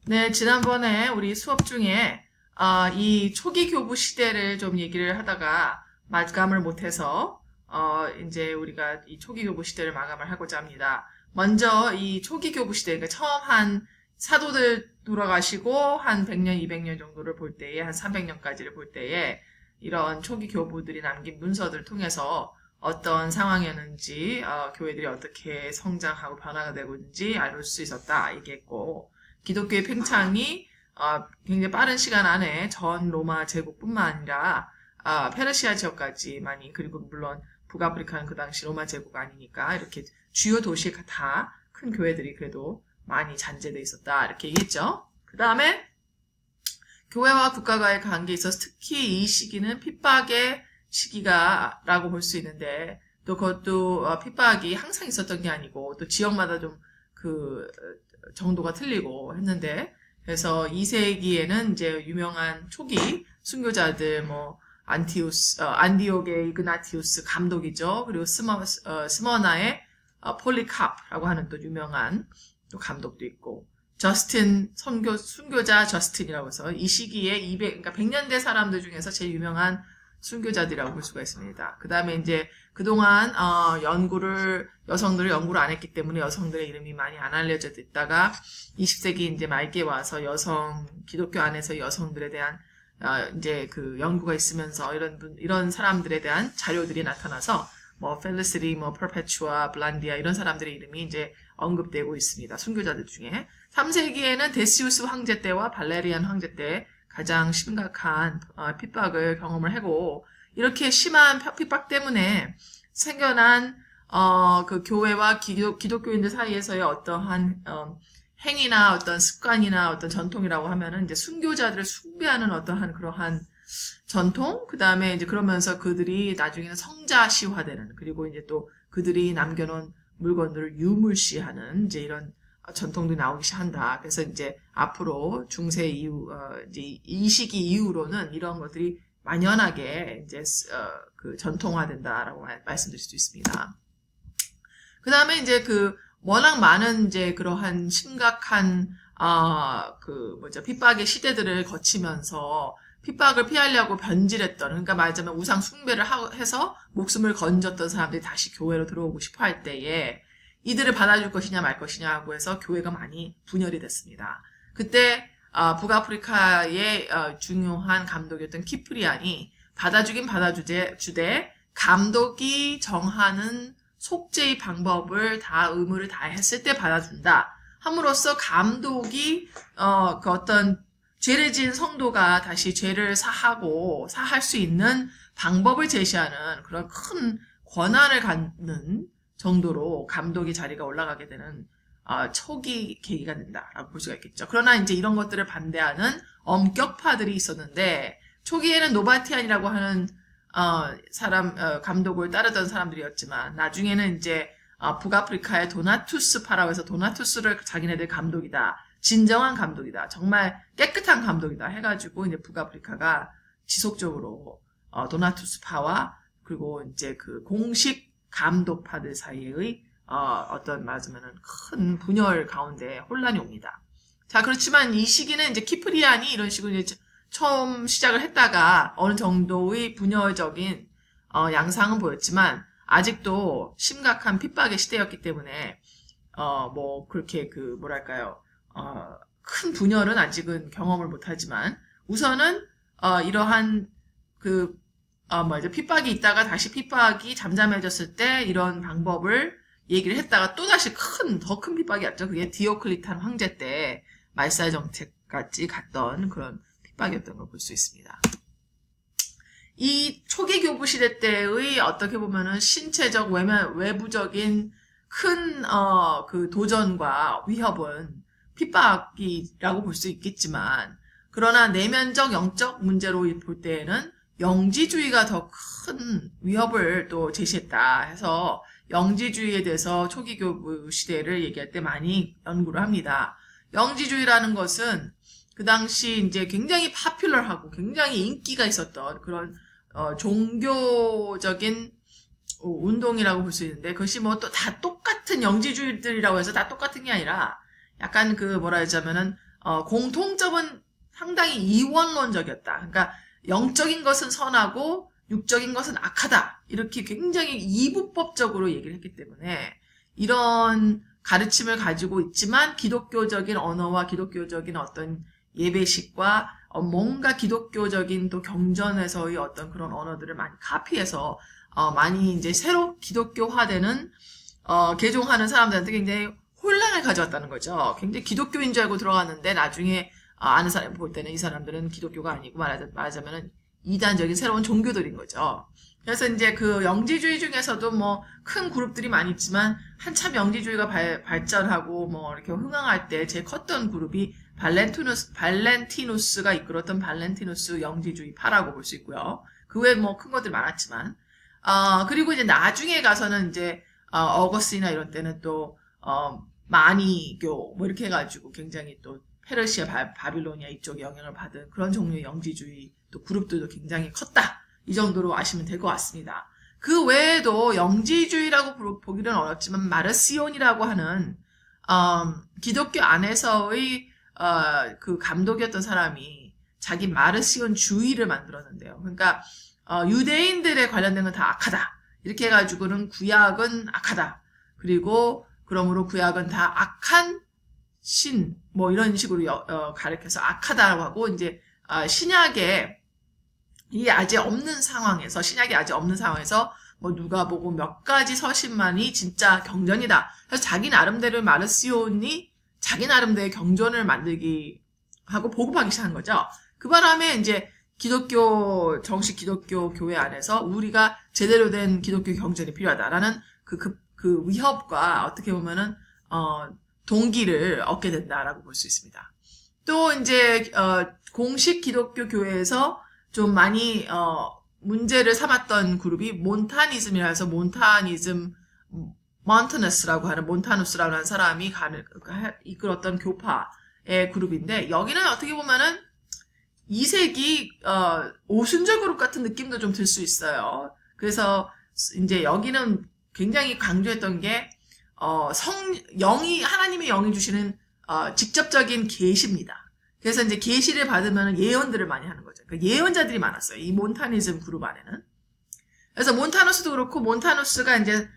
네, 지난번에 우리 수업 중에 이 초기 교부 시대를 좀 얘기를 하다가 마감을 못해서 이제 우리가 이 초기 교부 시대를 마감을 하고자 합니다. 먼저 이 초기 교부 시대, 그러니까 처음 한 사도들 돌아가시고 한 100년, 200년 정도를 볼 때에, 한 300년까지를 볼 때에 이런 초기 교부들이 남긴 문서들을 통해서 어떤 상황이었는지, 교회들이 어떻게 성장하고 변화가 되고 있는지 알 수 있었다 얘기했고, 기독교의 팽창이 굉장히 빠른 시간 안에 전 로마 제국뿐만 아니라 페르시아 지역까지 많이, 그리고 물론 북아프리카는 그 당시 로마 제국 아니니까 이렇게 주요 도시에 다 큰 교회들이 그래도 많이 잔재돼 있었다 이렇게 얘기했죠. 그 다음에 교회와 국가와의 관계에 있어서 특히 이 시기는 핍박의 시기가라고 볼 수 있는데, 또 그것도 핍박이 항상 있었던 게 아니고 또 지역마다 좀 그 정도가 틀리고 했는데, 그래서 2세기에는 이제 유명한 초기 순교자들, 뭐 안디옥의 이그나티우스 감독이죠. 그리고 스머나의 폴리카프라고 하는 또 유명한 또 감독도 있고, 저스틴 순교자 저스틴이라고 해서 이 시기에 그러니까 100년대 사람들 중에서 제일 유명한 순교자들이라고 볼 수가 있습니다. 그 다음에 이제 그동안 여성들을 연구를 안 했기 때문에 여성들의 이름이 많이 안 알려져 있다가 20세기 이제 말기에 와서 기독교 안에서 여성들에 대한 이제 그 연구가 있으면서 이런 사람들에 대한 자료들이 나타나서 뭐 펠리시티, 뭐 퍼페추아, 블란디아 이런 사람들의 이름이 이제 언급되고 있습니다. 순교자들 중에 3세기에는 데시우스 황제 때와 발레리안 황제 때 가장 심각한 핍박을 경험을 하고, 이렇게 심한 핍박 때문에 생겨난 그 교회와 기독교인들 사이에서의 어떠한 행위나 어떤 습관이나 어떤 전통이라고 하면은 이제 순교자들을 숭배하는 어떠한 그러한 전통, 그 다음에 이제 그러면서 그들이 나중에는 성자시화되는, 그리고 이제 또 그들이 남겨놓은 물건들을 유물시하는 이제 이런 전통도 나오기 시작한다. 그래서 이제 앞으로 중세 이후, 이제 이 시기 이후로는 이런 것들이 만연하게 이제 그 전통화된다라고 말씀드릴 수 있습니다. 그 다음에 이제 워낙 많은 이제 그러한 심각한 핍박의 시대들을 거치면서 핍박을 피하려고 변질했던, 그러니까 말하자면 우상 숭배를 해서 목숨을 건졌던 사람들이 다시 교회로 들어오고 싶어 할 때에 이들을 받아줄 것이냐 말 것이냐 하고 해서 교회가 많이 분열이 됐습니다. 그때 북아프리카의 중요한 감독이었던 키프리안이 받아주긴 받아주되 감독이 정하는 속죄의 방법을 다 의무를 다 했을 때 받아준다 함으로써 감독이 그 어떤 죄를 지은 성도가 다시 죄를 사할 수 있는 방법을 제시하는 그런 큰 권한을 갖는 정도로 감독의 자리가 올라가게 되는 초기 계기가 된다라고 볼 수가 있겠죠. 그러나 이제 이런 것들을 반대하는 엄격파들이 있었는데, 초기에는 노바티안이라고 하는 감독을 따르던 사람들이었지만, 나중에는 이제 북아프리카의 도나투스파라고 해서 도나투스를 자기네들 감독이다, 진정한 감독이다, 정말 깨끗한 감독이다 해가지고 이제 북아프리카가 지속적으로 도나투스파와 그리고 이제 그 공식 감독파들 사이의 말하자면은 큰 분열 가운데 혼란이 옵니다. 자, 그렇지만 이 시기는 이제 키프리안이 이런 식으로 이제 처음 시작을 했다가 어느 정도의 분열적인 양상은 보였지만, 아직도 심각한 핍박의 시대였기 때문에 그렇게 큰 분열은 아직은 경험을 못하지만, 우선은 이러한 핍박이 있다가 다시 핍박이 잠잠해졌을 때 이런 방법을 얘기를 했다가 또다시 더 큰 핍박이 왔죠. 그게 디오클리탄 황제 때 말살 정책까지 갔던 그런 핍박이었던 걸 볼 수 있습니다. 이 초기 교부 시대 때의 어떻게 보면은 신체적 외부적인 큰 도전과 위협은 핍박이라고 볼 수 있겠지만, 그러나 내면적 영적 문제로 볼 때에는 영지주의가 더 큰 위협을 또 제시했다 해서 영지주의에 대해서 초기 교부 시대를 얘기할 때 많이 연구를 합니다. 영지주의라는 것은 그 당시 이제 굉장히 파퓰러하고 굉장히 인기가 있었던 그런 종교적인 운동이라고 볼 수 있는데, 그것이 뭐 또 다 똑같은 영지주의들이라고 해서 다 똑같은 게 아니라 약간 뭐라 하자면은 공통점은 상당히 이원론적이었다. 그러니까 영적인 것은 선하고 육적인 것은 악하다. 이렇게 굉장히 이분법적으로 얘기를 했기 때문에 이런 가르침을 가지고 있지만 기독교적인 언어와 기독교적인 어떤 예배식과 뭔가 기독교적인 또 경전에서의 어떤 그런 언어들을 많이 카피해서 많이 이제 새로 기독교화되는 개종하는 사람들한테 굉장히 혼란을 가져왔다는 거죠. 굉장히 기독교인 줄 알고 들어갔는데 나중에 아는 사람 볼 때는 이 사람들은 기독교가 아니고 말하자면은 이단적인 새로운 종교들인 거죠. 그래서 이제 그 영지주의 중에서도 뭐 큰 그룹들이 많이 있지만 한참 영지주의가 발전하고 뭐 이렇게 흥황할 때 제일 컸던 그룹이 발렌티누스가 이끌었던 발렌티누스 영지주의파라고 볼 수 있고요. 그 외에 뭐 큰 것들이 많았지만 그리고 이제 나중에 가서는 이제 어거스티나 이런 때는 또 마니교 뭐 이렇게 해가지고 굉장히 또 페르시아 바빌로니아 이쪽 영향을 받은 그런 종류의 영지주의 또 그룹들도 굉장히 컸다. 이 정도로 아시면 될 것 같습니다. 그 외에도 영지주의라고 보기는 어렵지만 마르시온이라고 하는 기독교 안에서의 그 감독이었던 사람이 자기 마르시온 주의를 만들었는데요. 그러니까 유대인들에 관련된 건 다 악하다. 이렇게 해가지고는 구약은 악하다. 그리고 그러므로 구약은 다 악한 신, 뭐 이런 식으로 가르쳐서 악하다고 하고 이제 신약에 이게 아직 없는 상황에서 신약이 아직 없는 상황에서 뭐 누가 보고 몇 가지 서신만이 진짜 경전이다. 그래서 자기 나름대로 마르시온이 자기 나름대로의 경전을 만들기 하고 보급하기 시작한 거죠. 그 바람에 이제 정식 기독교 교회 안에서 우리가 제대로 된 기독교 경전이 필요하다라는 그 위협과 어떻게 보면은 동기를 얻게 된다라고 볼 수 있습니다. 또 이제 공식 기독교 교회에서 좀 많이 문제를 삼았던 그룹이 몬타니즘이라 해서 몬타누스라고 하는 사람이 이끌었던 교파의 그룹인데 여기는 어떻게 보면은 2세기 오순절 그룹 같은 느낌도 좀 들 수 있어요. 그래서 이제 여기는 굉장히 강조했던 게 하나님의 영이 주시는 직접적인 계시입니다. 그래서 이제 계시를 받으면 예언들을 많이 하는 거죠. 그러니까 예언자들이 많았어요. 이 몬타니즘 그룹 안에는. 그래서 몬타누스도 그렇고 몬타누스가 이제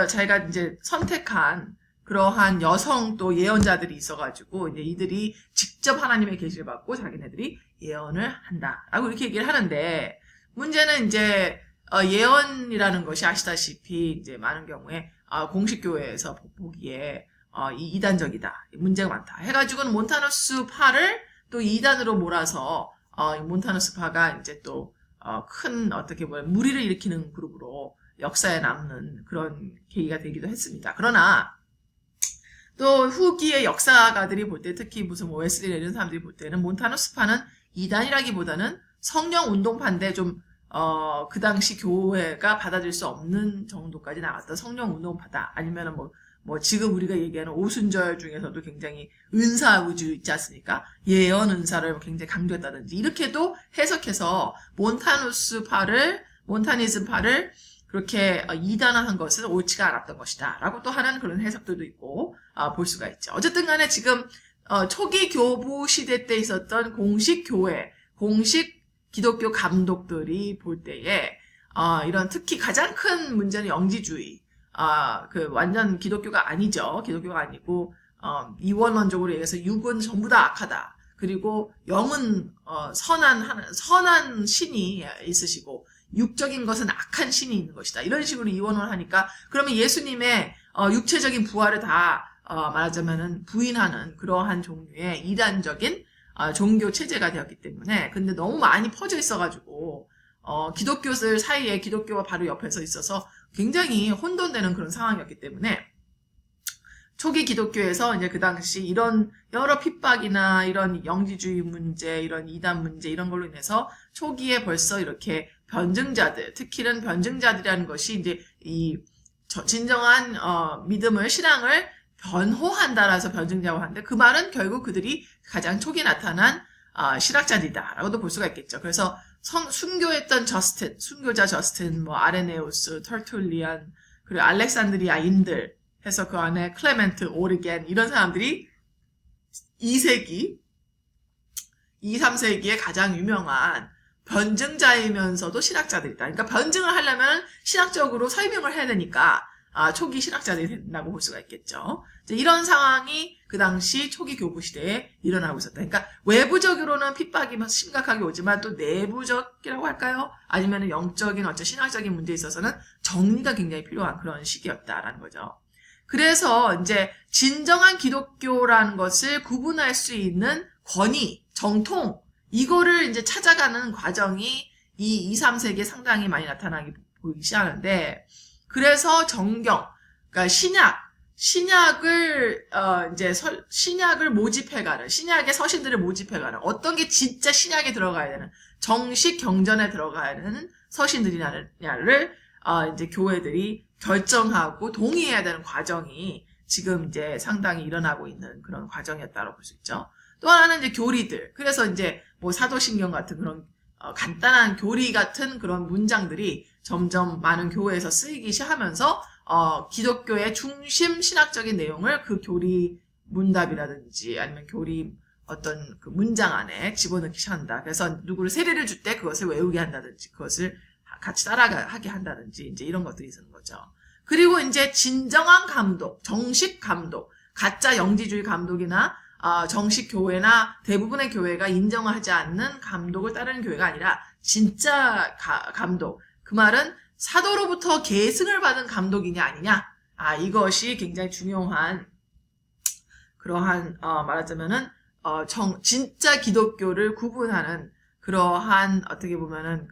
자기가 이제 선택한 그러한 여성 또 예언자들이 있어가지고 이제 이들이 직접 하나님의 계시를 받고 자기네들이 예언을 한다라고 이렇게 얘기를 하는데 문제는 이제 예언이라는 것이 아시다시피 이제 많은 경우에 공식 교회에서 보기에 이 이단적이다. 문제가 많다. 해가지고는 몬타누스 파를 또 이단으로 몰아서 몬타누스 파가 이제 또 큰 어떻게 보면 무리를 일으키는 그룹으로 역사에 남는 그런 계기가 되기도 했습니다. 그러나 또 후기의 역사가들이 볼 때 특히 무슨 웨슬리 이런 사람들이 볼 때는 몬타누스 파는 이단이라기보다는 성령 운동파인데 좀 그 당시 교회가 받아들일 수 없는 정도까지 나갔던 성령 운동파다. 아니면은 뭐 지금 우리가 얘기하는 오순절 중에서도 굉장히 은사 위주 있지 않습니까? 예언 은사를 굉장히 강조했다든지 이렇게도 해석해서 몬타니즘 파를 그렇게 이단화한 것은 옳지가 않았던 것이다 라고 또 하는 그런 해석들도 있고 볼 수가 있죠. 어쨌든 간에 지금 초기 교부 시대 때 있었던 공식 교회, 공식 기독교 감독들이 볼 때에 이런 특히 가장 큰 문제는 영지주의, 완전 기독교가 아니죠. 기독교가 아니고 이원론적으로 얘기해서 육은 전부 다 악하다. 그리고 영은 선한 신이 있으시고 육적인 것은 악한 신이 있는 것이다. 이런 식으로 이원을 하니까 그러면 예수님의 육체적인 부활을 다 말하자면은 부인하는 그러한 종류의 이단적인 종교 체제가 되었기 때문에 근데 너무 많이 퍼져 있어가지고 기독교들 사이에 기독교가 바로 옆에서 있어서 굉장히 혼돈되는 그런 상황이었기 때문에 초기 기독교에서 이제 그 당시 이런 여러 핍박이나 이런 영지주의 문제, 이런 이단 문제 이런 걸로 인해서 초기에 벌써 이렇게 변증자들, 특히는 변증자들이라는 것이 이제 이 진정한 믿음을 신앙을 변호한다라서 변증자라고 하는데 그 말은 결국 그들이 가장 초기에 나타난 실학자들이다라고도 볼 수가 있겠죠. 그래서 순교했던 순교자 저스틴, 뭐 아레네우스, 터툴리안, 그리고 알렉산드리아인들 해서 그 안에 클레멘트, 오르겐 이런 사람들이 2세기, 2, 3세기에 가장 유명한 변증자이면서도 신학자들이다. 그러니까 변증을 하려면 신학적으로 설명을 해야 되니까 초기 신학자들이 된다고 볼 수가 있겠죠. 이런 상황이 그 당시 초기 교부 시대에 일어나고 있었다. 그러니까 외부적으로는 핍박이 심각하게 오지만 또 내부적이라고 할까요? 아니면 영적인 어떤 신학적인 문제에 있어서는 정리가 굉장히 필요한 그런 시기였다라는 거죠. 그래서 이제 진정한 기독교라는 것을 구분할 수 있는 권위, 정통, 이거를 이제 찾아가는 과정이 이 2, 3세기에 상당히 많이 나타나기 보이기 시작하는데, 그래서 정경, 그러니까 신약을 모집해가는, 신약의 서신들을 모집해가는, 어떤 게 진짜 신약에 들어가야 되는, 정식 경전에 들어가야 되는 서신들이냐를, 이제 교회들이 결정하고 동의해야 되는 과정이 지금 이제 상당히 일어나고 있는 그런 과정이었다고 볼 수 있죠. 또 하나는 이제 교리들. 그래서 이제 뭐 사도신경 같은 그런 간단한 교리 같은 그런 문장들이 점점 많은 교회에서 쓰이기 시작하면서 기독교의 중심 신학적인 내용을 그 교리 문답이라든지 아니면 교리 어떤 그 문장 안에 집어넣기 시작한다. 그래서 누구를 세례를 줄 때 그것을 외우게 한다든지 그것을 같이 따라가게 한다든지 이제 이런 것들이 있는 거죠. 그리고 이제 진정한 감독, 정식 감독, 가짜 영지주의 감독이나 정식 교회나 대부분의 교회가 인정하지 않는 감독을 따르는 교회가 아니라 진짜 감독. 그 말은 사도로부터 계승을 받은 감독이냐 아니냐. 이것이 굉장히 중요한 그러한 말하자면은 진짜 기독교를 구분하는 그러한 어떻게 보면은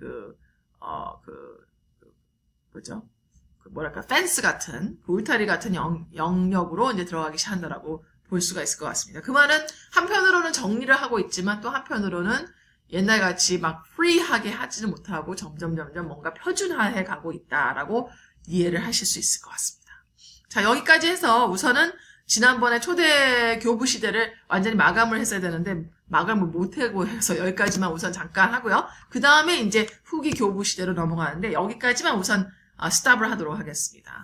펜스 같은 울타리 같은 영역으로 이제 들어가기 시작한다라고 볼 수가 있을 것 같습니다. 그 말은 한편으로는 정리를 하고 있지만 또 한편으로는 옛날같이 막 프리하게 하지는 못하고 점점 뭔가 표준화해 가고 있다라고 이해를 하실 수 있을 것 같습니다. 자, 여기까지 해서 우선은 지난번에 초대 교부 시대를 완전히 마감을 했어야 되는데 마감을 못하고 해서 여기까지만 우선 잠깐 하고요. 그 다음에 이제 후기 교부 시대로 넘어가는데 여기까지만 우선 스탑을 하도록 하겠습니다.